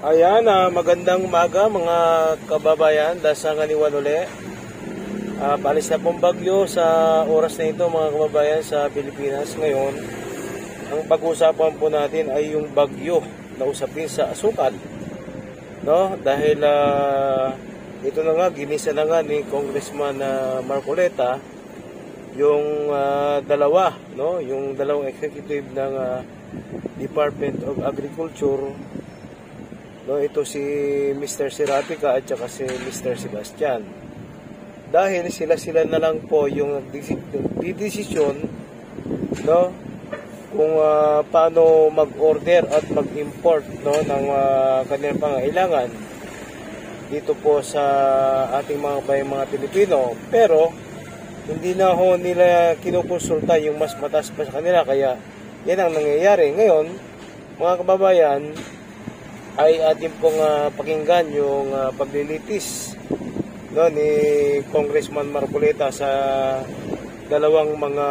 Ayan, magandang umaga mga kababayan, dasangan ni Wanuli. Palis na pong bagyo sa oras na ito mga kababayan sa Pilipinas ngayon. Ang pag-uusapan po natin ay yung bagyo na usapin sa asukal. No? Dahil ito na nga, ginisa na nga ni Congressman Marcoleta yung dalawa, no? Yung dalawang executive ng Department of Agriculture. No, ito si Mr. Serapica at saka si Mr. Sebastian. Dahil sila na lang po yung didesisyon, no, kung paano mag-order at mag-import, no, ng kanilang pangailangan dito po sa ating mga Pilipino. Pero hindi na ho nila kinukonsulta yung mas mataas pa sa kanila, kaya yan ang nangyayari. Ngayon, mga kababayan, ay ating pong pakinggan yung paglilitis, no, ni Congressman Marcoleta sa dalawang mga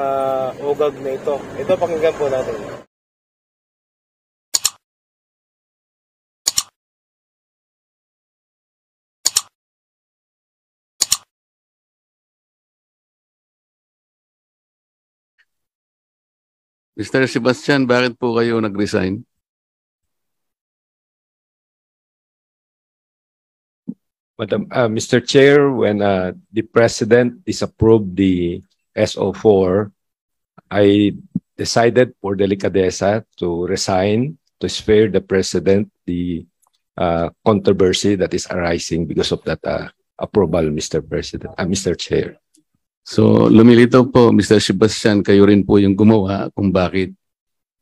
ugag na ito. Ito, pakinggan po natin. Mr. Sebastian, bakit po kayo nag-resign? Mr. Chair, when the President disapproved the SO4, I decided for delicadeza to resign to spare the President the controversy that is arising because of that approval, Mr. President, Mr. Chair. So, lumilitaw po, Mr. Sebastian, kayo rin po yung gumawa kung bakit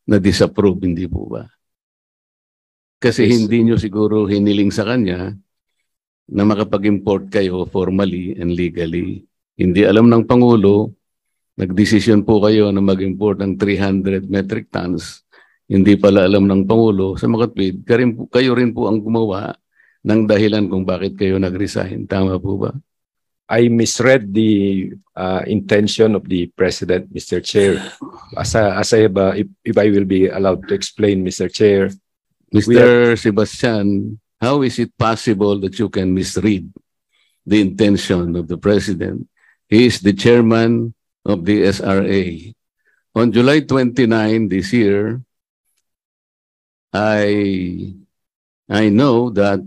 na-disapprove, hindi po ba? Kasi yes, hindi nyo siguro hiniling sa kanya na makapag-import kayo formally and legally. Hindi alam ng Pangulo, nagdesisyon po kayo na mag-import ng 300 metric tons. Hindi pala alam ng Pangulo sa makatwid, kayo rin po ang gumawa ng dahilan kung bakit kayo nag-resign. Tama po ba? I misread the intention of the President, Mr. Chair. As I have, if I will be allowed to explain, Mr. Chair. Mr. Sebastian, how is it possible that you can misread the intention of the President? He is the chairman of the SRA. On July 29 this year, I know that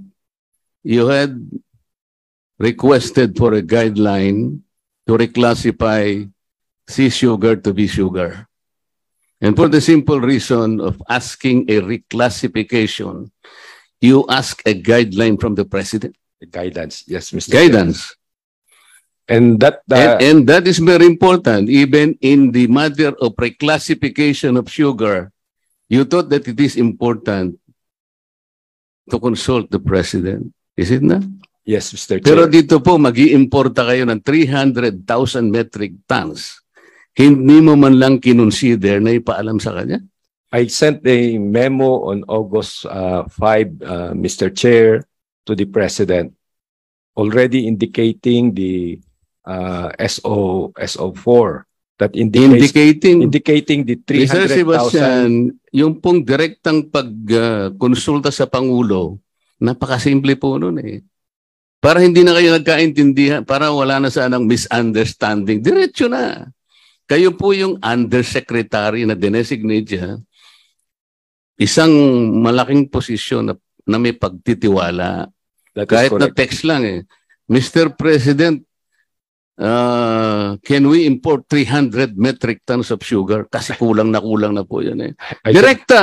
you had requested for a guideline to reclassify sea sugar to B sugar. And for the simple reason of asking a reclassification, you ask a guideline from the President? Guidance, yes, Mr. Guidance. And that and that is very important. Even in the matter of reclassification of sugar, you thought that it is important to consult the President. Is it not? Yes, Mr. Chair. Pero dito po, mag-i-importa kayo ng 300,000 metric tons. Hindi mo man lang kinonsider na ipaalam sa kanya? I sent a memo on August 5, Mr. Chair, to the President, already indicating the SO4 that indicating the 300,000. Mr. Sebastian, yung pong direktang pagkonsulta sa Pangulo, napakasimple po nun eh. Para hindi na kayo nagkaintindihan, para wala na sanang misunderstanding, diretso na. Kayo po yung undersecretary na dinesignate siya. Isang malaking posisyon na may pagtitiwala. Kahit na text lang eh. Mr. President, can we import 300 metric tons of sugar? Kasi kulang na po yan eh. Direkta,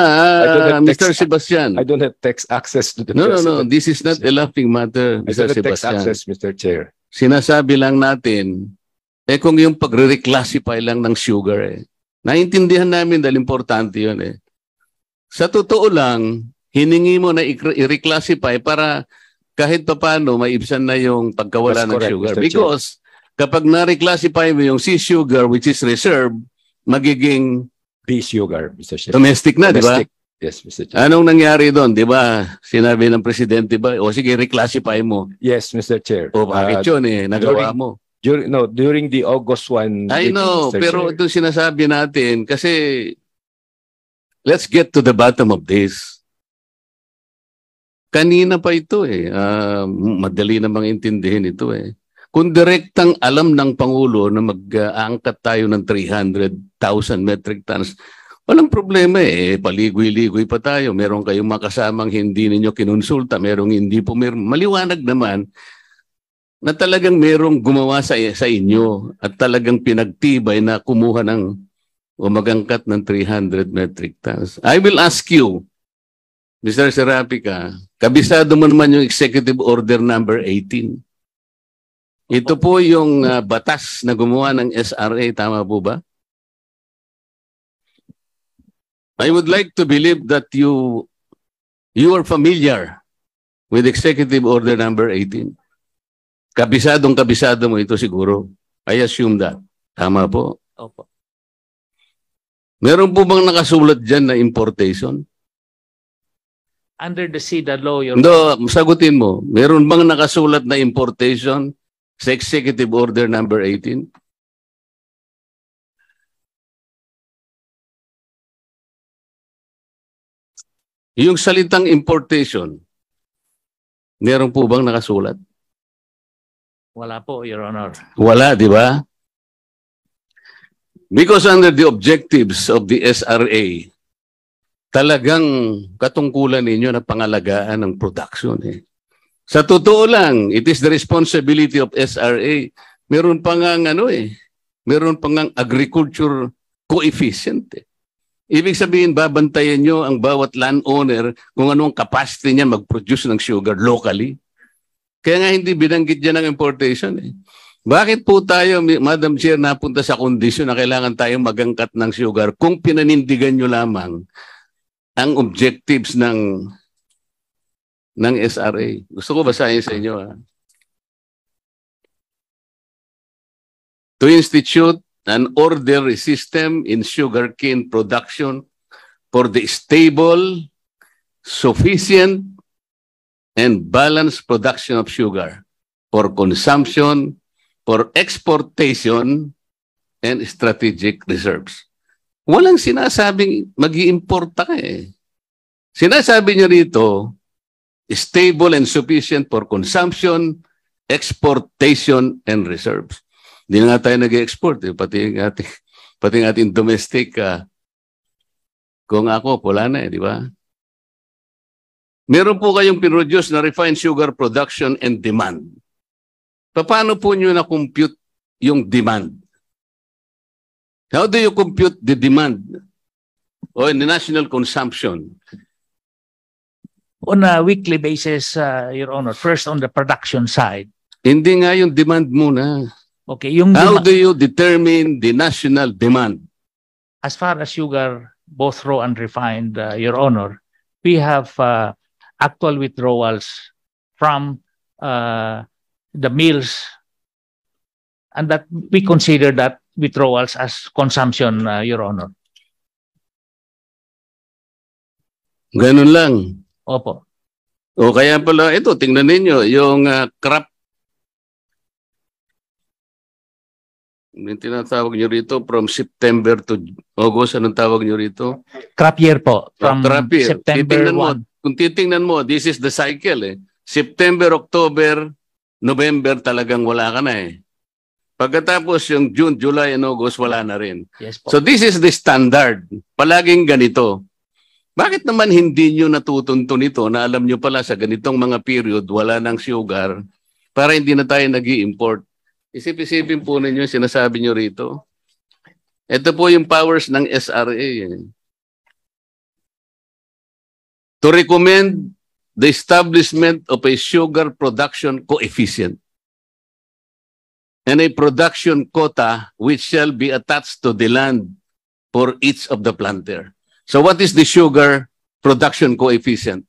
Mr. Sebastian. I don't have text access to the President. No. This is not a laughing matter, Mr. Sebastian. Text access, Mr. Chair. Sinasabi lang natin, kung yung pagre-reclassify lang ng sugar eh. Naintindihan namin dahil importante yun eh. Sa totoo lang, hiningi mo na i-reclassify para kahit pa paano maibsan na yung pagkawala ng sugar. Because kapag na-reclassify mo yung sea sugar which is reserved, magiging B sugar, Mr. Chair. Domestic na, di ba? Yes, Mr. Chair. Anong nangyari doon, di ba? Sinabi ng Presidente ba? O sige, reclassify mo. Yes, Mr. Chair. O bakit yun eh? Nagawa mo. During the August 1. I know, pero ito sinasabi natin kasi let's get to the bottom of this. Kanina pa ito madali namang intindihin ito Kung direktang alam ng Pangulo na mag-aangkat tayo ng 300,000 metric tons, walang problema paligoy-ligoy pa tayo. Meron kayong makasamang hindi ninyo kinonsulta, merong hindi po, maliwanag naman na talagang merong gumawa sa inyo at talagang pinagtibay na kumuha ng o mag-angkat ng 300 metric tons. I will ask you, Mr. Serapica, kabisado mo naman yung Executive Order number 18. Ito po yung batas na gumawa ng SRA, tama po ba? I would like to believe that you are familiar with Executive Order number 18. Kabisado mo ito siguro. I assume that. Tama po. Opo. Meron po bang nakasulat dyan na importation? Under the SIDA law, Your No, sagutin mo. Meron bang nakasulat na importation sa Executive Order number 18? Yung salitang importation, meron po bang nakasulat? Wala po, Your Honor. Wala, di ba? Because under the objectives of the SRA, talagang katungkulan ninyo na pangalagaan ng production Sa totoo lang, it is the responsibility of SRA. Meron pa nga meron pa nga agriculture coefficient Ibig sabihin, babantayan nyo ang bawat landowner kung anong capacity niya mag-produce ng sugar locally. Kaya nga hindi binanggit dyan ng importation Bakit po tayo, Madam Chair, napunta sa kondisyon na kailangan tayong magangkat ng sugar kung pinanindigan nyo lamang ang objectives ng SRA. Gusto ko basahin sa inyo. To institute an orderly system in sugarcane production for the stable, sufficient, and balanced production of sugar for consumption, for exportation, and strategic reserves. Walang sinasabing mag-i-importa ka Sinasabi niyo rito, stable and sufficient for consumption, exportation, and reserves. Hindi na nga tayo nag-export pati ng ating domestic kung ako, wala na di ba? Meron po kayong pinroduce na refined sugar production and demand. Paano po nyo na-compute yung demand? How do you compute the demand or the national consumption? On a weekly basis, Your Honor, first on the production side. Hindi nga yung demand muna. Okay, yung How do you determine the national demand? as far as sugar, both raw and refined, Your Honor, we have actual withdrawals from the mills, and that we consider that withdrawals as consumption, Your Honor. Ganun lang. Opo. O kaya pala, ito, tingnan ninyo, yung crop, yung tinatawag nyo rito, from September to August, anong tawag nyo rito? Crop year po, from Crop year. September Titingnan mo, 1. kung titingnan mo, this is the cycle September, October, November, talagang wala ka na Pagkatapos yung June, July, and August, wala na rin. Yes po. So this is the standard. Palaging ganito. Bakit naman hindi nyo natutunto nito na alam nyo pala sa ganitong mga period, wala ng sugar, para hindi na tayo nag-i-import? Isip-isipin po ninyo yung sinasabi nyo rito. Ito po yung powers ng SRA. To recommend the establishment of a sugar production coefficient and a production quota which shall be attached to the land for each of the planter. So what is the sugar production coefficient?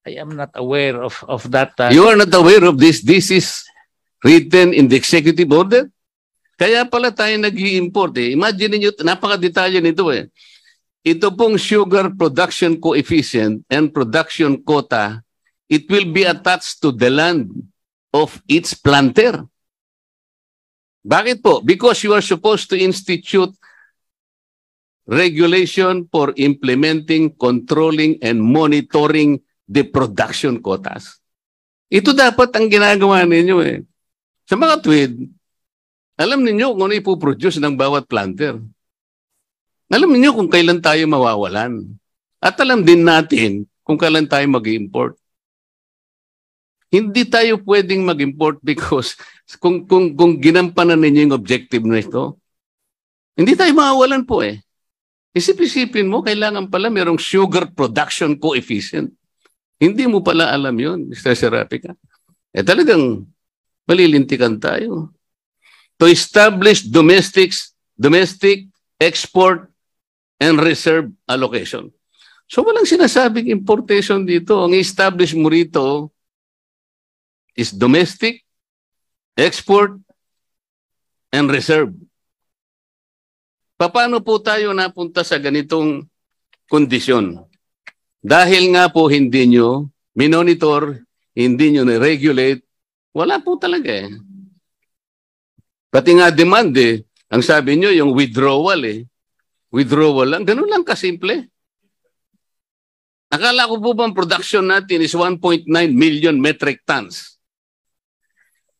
I am not aware of that. You are not aware of this. This is written in the executive order. Kaya pala tayo nag-i-import Imagine niyo, napaka-detalye nito Ito pong sugar production coefficient and production quota, it will be attached to the land of each planter. Bakit po? Because you are supposed to institute regulation for implementing, controlling, and monitoring the production quotas. Ito dapat ang ginagawa ninyo eh. Sa mga tweed, alam ninyo kung ano ipoproduce ng bawat planter. Alam ninyo kung kailan tayo mawawalan. At alam din natin kung kailan tayo mag-import. Hindi tayo pwedeng mag-import because kung ginampanan ninyo yung objective na ito, hindi tayo mawawalan po eh. Isip-isipin mo, kailangan pala merong sugar production coefficient. Hindi mo pala alam yun, Mr. Serapika. Talagang malilintikan tayo. To establish domestic, export, and reserve allocation. So walang sinasabing importation dito. Ang establish mo rito is domestic, export, and reserve. Paano po tayo napunta sa ganitong kondisyon? Dahil nga po hindi nyo minonitor, hindi nyo na-regulate, wala po talaga eh. Pati nga demand eh, ang sabi nyo yung withdrawal eh. Withdrawal lang, ganun lang kasimple. Akala ko po bang production natin is 1.9 million metric tons?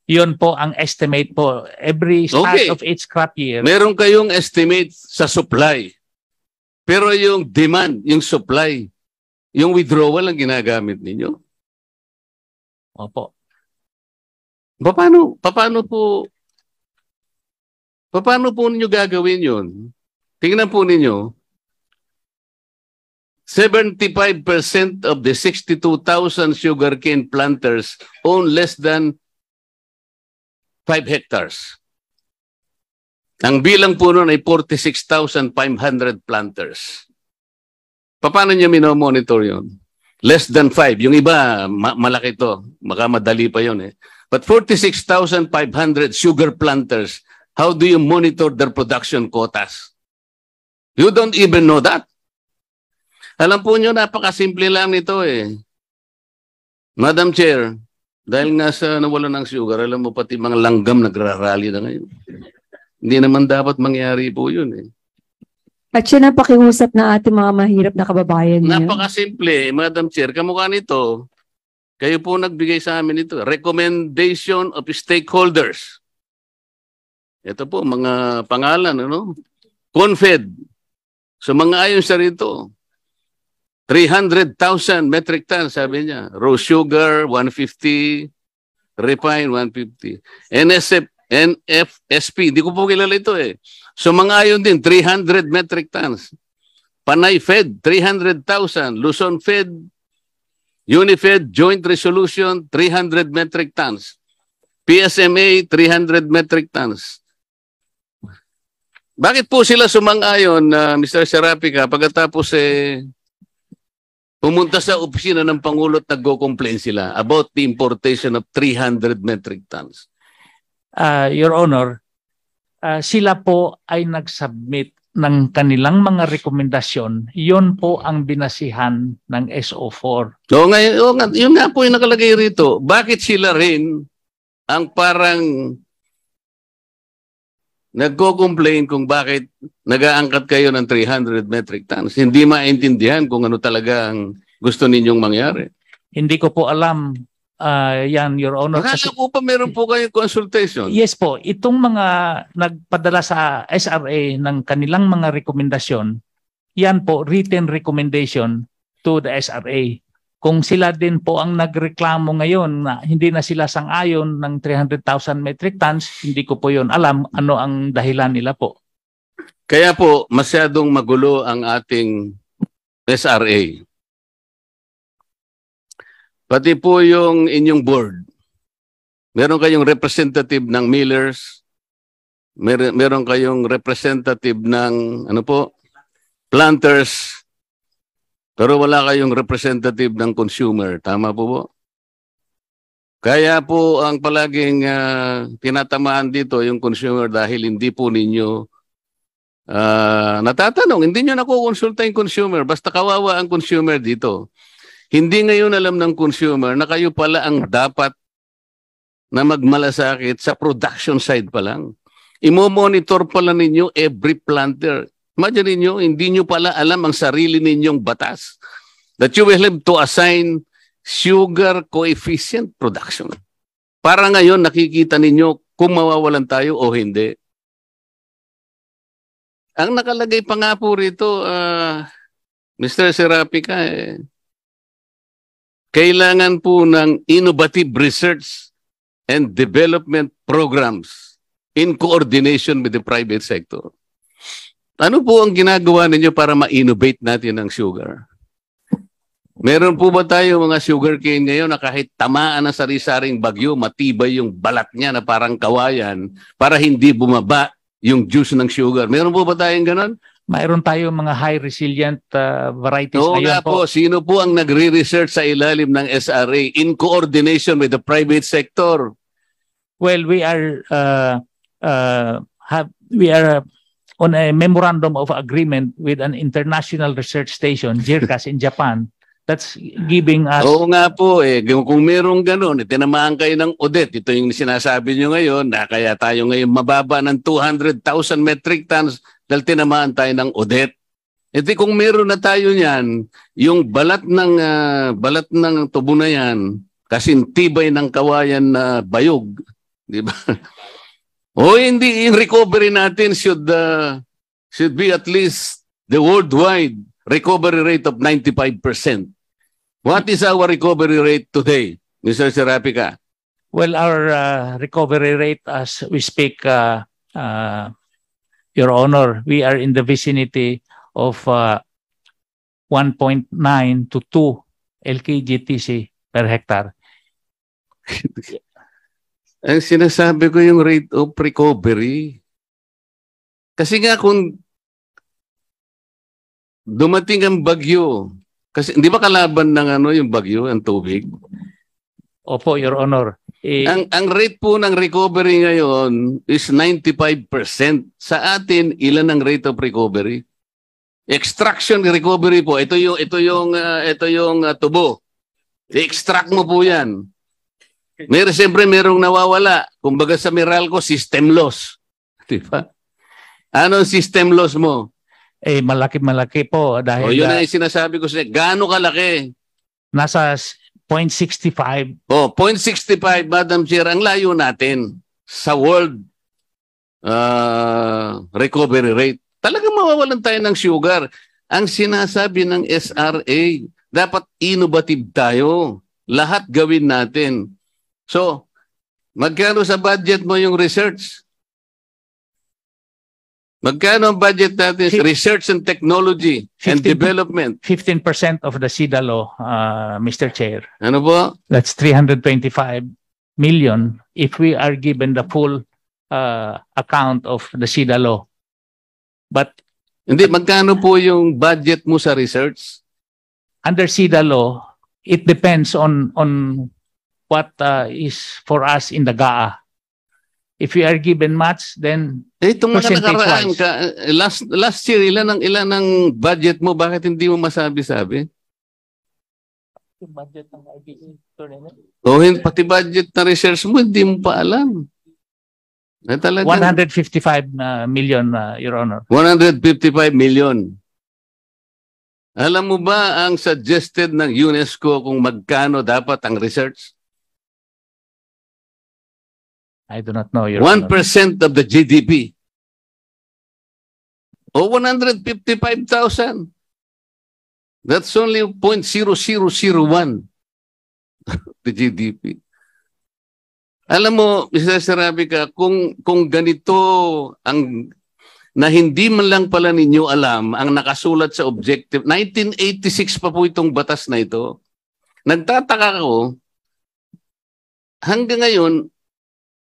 Yun po ang estimate po. Every start of each crop year. Meron kayong estimate sa supply. Pero yung demand, yung supply, yung withdrawal ang ginagamit ninyo. Opo. Paano po ninyo gagawin yun? Tingnan po ninyo. 75% of the 62,000 sugarcane planters own less than 5 hectares. Ang bilang po nun ay 46,500 planters. Paano niya minomonitor yun? Less than 5. Yung iba, malaki to. Baka madali pa yun eh. But 46,500 sugar planters, how do you monitor their production quotas? You don't even know that. Alam po nyo, napakasimple lang nito eh. Madam Chair, dahil nga sa nawalan ng sugar, alam mo pati mga langgam nagrarally na ngayon. Hindi naman dapat mangyari po yun eh. At siya na pakiusap na ating mga mahirap na kababayan niya. Napakasimple, Madam Chair. Kamukha nito, kayo po nagbigay sa amin ito. Recommendation of stakeholders. Ito po, mga pangalan, ano? Confed. So mga ayon sa rito, 300,000 metric tons, sabi niya. Raw sugar, 150. Refine, 150. NFSP, di ko po kilala ito eh. So mga ayon din, 300 metric tons. Panay Fed, 300,000. Luzon Fed, Unifed, Joint Resolution, 300 metric tons. PSMA, 300 metric tons. Bakit po sila sumang-ayon, Mr. Serapika, pagkatapos pumunta sa opisina ng Pangulo at nag-complain sila about the importation of 300 metric tons? Your Honor, sila po ay nag-submit ng kanilang mga rekomendasyon. Yun po ang binasihan ng SO4. So, ngayon, yun nga po yung nakalagay rito. Bakit sila rin ang parang nagko-complain kung bakit nag-aangkat kayo ng 300 metric tons? Hindi maintindihan kung ano talaga ang gusto ninyong mangyari. Hindi ko po alam yan, Your Honor. Nakala ko pa meron po kayong consultation. Yes po. Itong mga nagpadala sa SRA ng kanilang mga rekomendasyon, yan po, written recommendation to the SRA. Kung sila din po ang nagreklamo ngayon na hindi na sila sang-ayon ng 300,000 metric tons, hindi ko po yun alam ano ang dahilan nila po. Kaya po, masyadong magulo ang ating SRA. Pati po yung inyong board. Meron kayong representative ng millers, meron kayong representative ng planters, pero wala kayong representative ng consumer. Tama po po? Kaya po ang palaging tinatamaan dito yung consumer dahil hindi po ninyo natatanong. Hindi nyo nakukonsulta yung consumer. Basta kawawa ang consumer dito. Hindi ngayon alam ng consumer na kayo pala ang dapat na magmalasakit sa production side pa lang. Imo-monitor pala ninyo every planter. Imagine niyo, hindi nyo pala alam ang sarili ninyong batas. That you will have to assign sugar coefficient production. Para ngayon, nakikita ninyo kung mawawalan tayo o hindi. Ang nakalagay pa nga po rito, Mr. Serapica, kailangan po ng innovative research and development programs in coordination with the private sector. Ano po ang ginagawa ninyo para ma-innovate natin ang sugar? Meron po ba tayo mga sugarcane ngayon na kahit tamaan ng sari-saring bagyo, matibay yung balat niya na parang kawayan para hindi bumaba yung juice ng sugar? Meron po ba tayong ganon? Mayroon tayo mga high resilient varieties Oo ngayon nga po. Sino po ang nagre-research sa ilalim ng SRA in coordination with the private sector? Well, we are on a memorandum of agreement with an international research station, JIRCAS in Japan, that's giving us... Oo nga po kung merong ganun, tinamaan kayo ng audit. Ito yung sinasabi nyo ngayon na kaya tayo ngayon mababa ng 200,000 metric tons dahil tinamaan tayo ng audit. Ito kung meron na tayo niyan, yung balat ng tubo na yan, kasintibay ng kawayan na bayog, di ba? O hindi, in recovery natin should be at least the worldwide recovery rate of 95%. What is our recovery rate today, Mr. Serapica? Well, our recovery rate as we speak, Your Honor, we are in the vicinity of 1.9 to 2 LKGTC per hectare. Ang sinasabi ko yung rate of recovery. Kasi nga kung dumating ang bagyo, kasi hindi ba kalaban ng yung bagyo, ang tubig? Opo, Your Honor. Ang rate po ng recovery ngayon is 95%. Sa atin, ilan ang rate of recovery? Extraction recovery po. Ito yung tubo. I-extract mo po 'yan. Siyempre merong nawawala. Kumbaga sa Meralco, system loss. Di ba? Ano ang system loss mo? Malaki-malaki po dahil yun ang sinasabi ko sa gaano kalaki? Nasa 0.65. 0.65, Madam Chair, ang layo natin sa world recovery rate. Talagang mawawalan tayo ng sugar. Ang sinasabi ng SRA, dapat innovative tayo. Lahat gawin natin. So, magkano sa budget mo yung research? Magkano ang budget natin sa research and technology and development? 15% of the SIDA law, Mr. Chair. Ano po? That's 325 million if we are given the full account of the SIDA law. But hindi, magkano po yung budget mo sa research? Under SIDA law, it depends on what is for us in the GAA. If we are given much, then itong mga nakaraan percentage-wise. last year, ilan ang budget mo? Bakit hindi mo masabi-sabi? Yung budget ng IBC, pati budget na research mo, hindi mo pa alam. 155 million, Your Honor. 155 million. Alam mo ba ang suggested ng UNESCO kung magkano dapat ang research? I do not know, Your 1% Honor. of the GDP. O 155,000. That's only 0.0001 the GDP. Alam mo, Mr. Serapica, kung ganito ang na hindi man lang pala ninyo alam ang nakasulat sa objective, 1986 pa po itong batas na ito. Nagtataka ko, hanggang ngayon,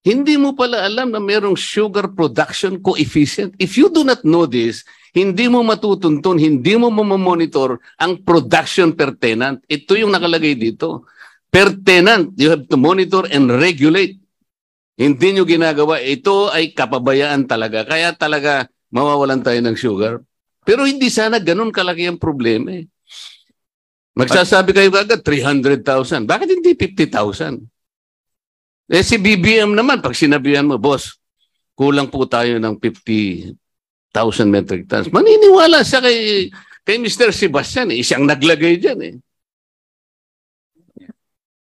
hindi mo pala alam na mayroong sugar production coefficient. If you do not know this, hindi mo matutuntun, hindi mo mamonitor ang production per tenant. Ito yung nakalagay dito. Per tenant, you have to monitor and regulate. Hindi nyo ginagawa. Ito ay kapabayaan talaga. Kaya talaga mawawalan tayo ng sugar. Pero hindi sana ganun kalaki ang problema. Magsasabi kayo agad, 300,000. Bakit hindi 50,000? Si BBM naman, pag sinabihan mo, boss, kulang po tayo ng 50,000 metric tons. Maniniwala siya kay Mr. Sebastian. Siyang naglagay dyan.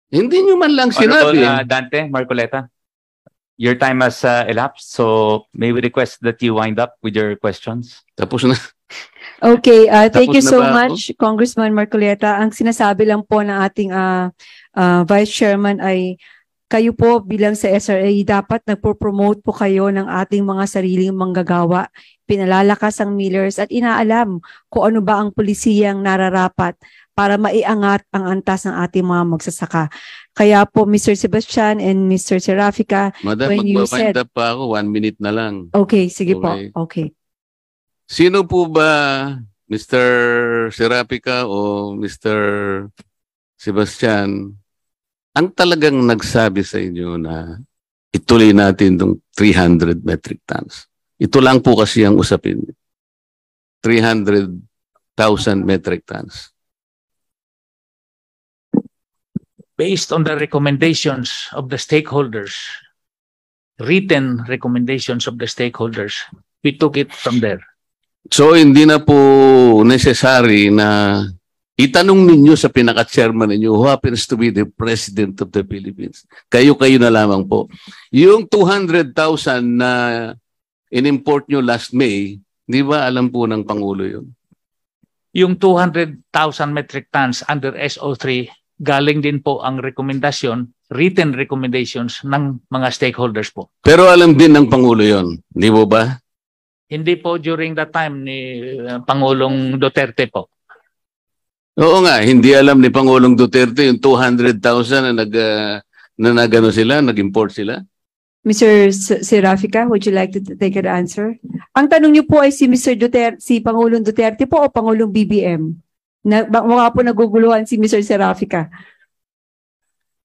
Hindi nyo man lang Honorable sinabi. Dante Marcoleta, your time has elapsed, so may we request that you wind up with your questions? Tapos na. Okay, thank Tapos you na so ba ako? much, Congressman Marcoleta. Ang sinasabi lang po ng ating Vice Chairman ay kayo po bilang sa SRA, dapat nagpo-promote po kayo ng ating mga sariling manggagawa, pinalalakas ang millers at inaalam kung ano ba ang pulisiyang nararapat para maiangat ang antas ng ating mga magsasaka. Kaya po, Mr. Sebastian and Mr. Serafica, Madam, when you magpapaint said- up pa ako. 1 minute na lang. okay, sige po. Okay. Okay. Sino po ba, Mr. Serapica o Mr. Sebastian, ang talagang nagsabi sa inyo na ituloy natin itong 300 metric tons? Ito lang po kasi ang usapin. 300,000 metric tons. Based on the recommendations of the stakeholders, written recommendations of the stakeholders, we took it from there. So hindi na po necessary na itanong ninyo sa pinaka-chairman ninyo who happens to be the President of the Philippines. Kayo-kayo na lamang po. Yung 200,000 na in-import nyo last May, di ba alam po ng Pangulo yun? Yung 200,000 metric tons under SO3, galing din po ang rekomendasyon, written recommendations ng mga stakeholders po. Pero alam din ng Pangulo yun, di ba ba? Hindi po during that time ni Pangulong Duterte po. Oo nga, hindi alam ni Pangulong Duterte yung 200,000 na nagano sila, nag-import sila. Mr. Serafica, would you like to take an answer? Ang tanong niyo po ay si Mr. Duterte, si Pangulong Duterte po o Pangulong BBM? Mukha po naguguluhan si Mr. Serafica.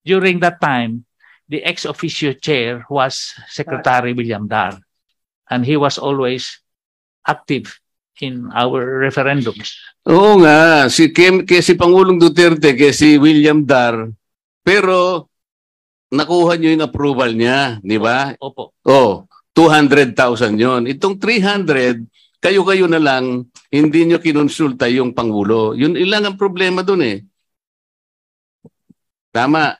During that time, the ex-officio chair was Secretary William Dar, and he was always active in our referendums. Oo nga, si Pangulong Duterte, kay si William Dar, pero nakuha nyo yung approval niya, di ba? Opo. Oh, 200,000 yon. Itong 300, kayo-kayo na lang, hindi nyo kinonsulta yung Pangulo. Yun ilang ang problema dun eh. Tama.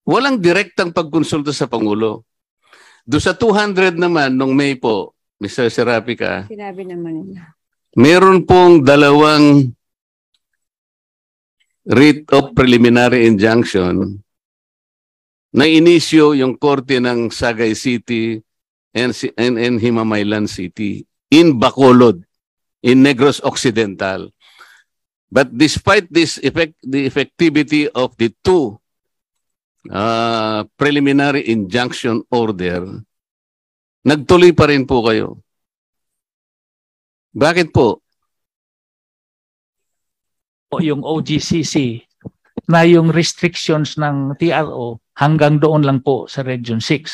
Walang direktang pagkonsulta sa Pangulo. Do sa 200 naman, nung May po, Mr. Serapica, Sinabi naman nila. meron pong dalawang writ of preliminary injunction na inisyo yung korte ng Sagay City and Himamaylan City in Bacolod, in Negros Occidental. But despite the effectivity of the two preliminary injunction order, nagtuloy pa rin po kayo. Bakit po? O yung OGCC na yung restrictions ng TRO hanggang doon lang po sa Region 6.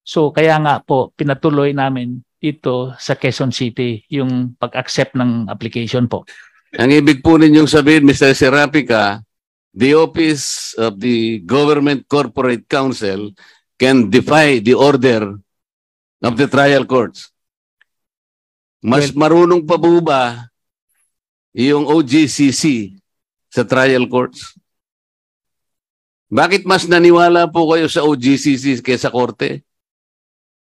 So kaya nga po pinatuloy namin dito sa Quezon City yung pag-accept ng application po. Ang ibig po ninyong sabihin, Mr. Serapica, the Office of the Government Corporate Counsel can defy the order of the trial courts. Mas marunong pa po ba yung OGCC sa trial courts? Bakit mas naniwala po kayo sa OGCC kaysa korte?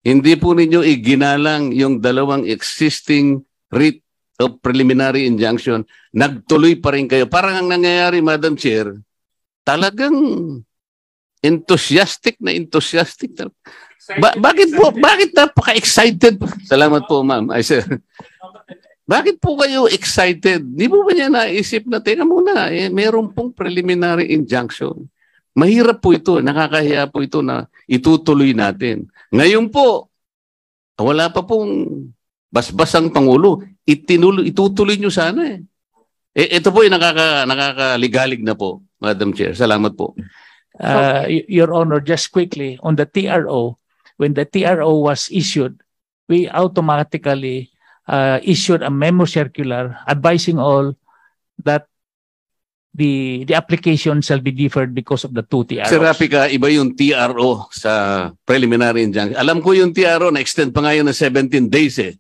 Hindi po ninyo iginalang yung dalawang existing writ of preliminary injunction. Nagtuloy pa rin kayo. Parang ang nangyayari, Madam Chair, talagang enthusiastic. Bakit po? Bakit napaka-excited? Salamat po, ma'am. Ay, sir. Bakit po kayo excited? Di po ba niya naisip na, teka muna, meron pong preliminary injunction. Mahirap po ito, nakakahiya po ito na itutuloy natin. Ngayon po, wala pa pong basbasang Pangulo. Itutuloy nyo sana eh. Ito po yung nakakaligalig na po, Madam Chair. Salamat po. Your Honor, just quickly, on the TRO, when the TRO was issued, we automatically issued a memo circular advising all that the application shall be deferred because of the two TROs. Serapica, iba yung TRO sa preliminary injunction. Alam ko yung TRO, na-extend pa ngayon na 17 days eh.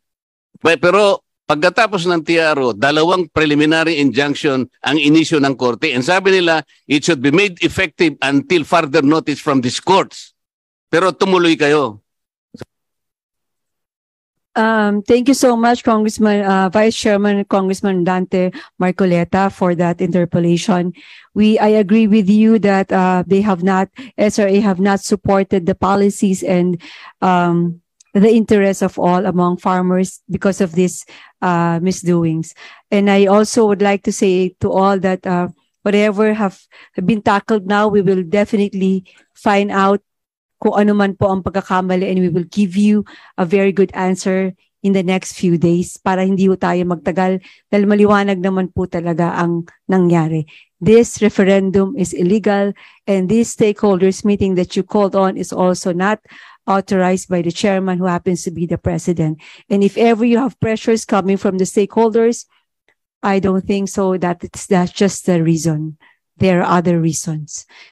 Pero Pagkatapos ng TRO, 2 preliminary injunction ang inisyo ng korte. And sabi nila, it should be made effective until further notice from these courts. Pero tumuloy kayo. Thank you so much, Congressman, Vice Chairman, Congressman Dante Marcoleta, for that interpolation. I agree with you that SRA have not supported the policies and the interests of all among farmers because of these misdoings. And I also would like to say to all that whatever have been tackled now, we will definitely find out kung ano man po ang pagkakamali, and we will give you a very good answer in the next few days para hindi po tayo magtagal dahil maliwanag naman po talaga ang nangyari. This referendum is illegal, and this stakeholders meeting that you called on is also not authorized by the chairman, who happens to be the president. And if ever you have pressures coming from the stakeholders, I don't think so that that's just the reason. There are other reasons.